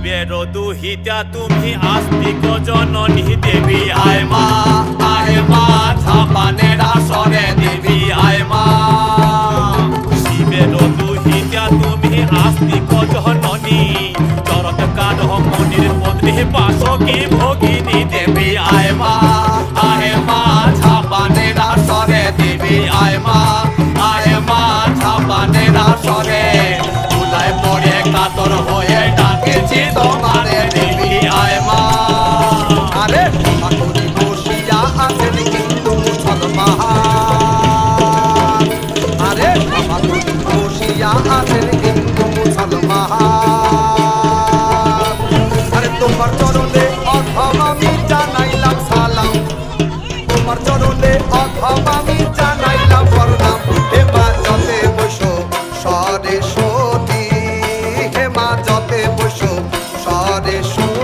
শিবের দুহিতা তুমি আস্তিক জননী দেবী আয় মা ছাপানের আসরে দেবী আয় মা। শিবের দুহিতা তুমি আস্তিক জননী চরত কারহ মনির পদ্মে বাসকি ভগিনী দেবী আয় মা ছাপানের আসরে দেবী আয় মা ছাপানের আসরে চুলায় পড়ে কাতর হয়ে ডাকেছি তোমারে দেবী আয় মা। আরে ঠাকুরি বসিয়া আছেন হিন্দু মুসলমান, আরে ঠাকুরি বসিয়া আছেন হিন্দু মুসলমান। আরে তোমার চরণে অথম আমি জানাইলাম সালাম, তোমার চরণে অথম আমি জানাইলাম প্রণাম। হে মা যতে বসো সরে সতী, হে মা যতে বসো সরে সতী।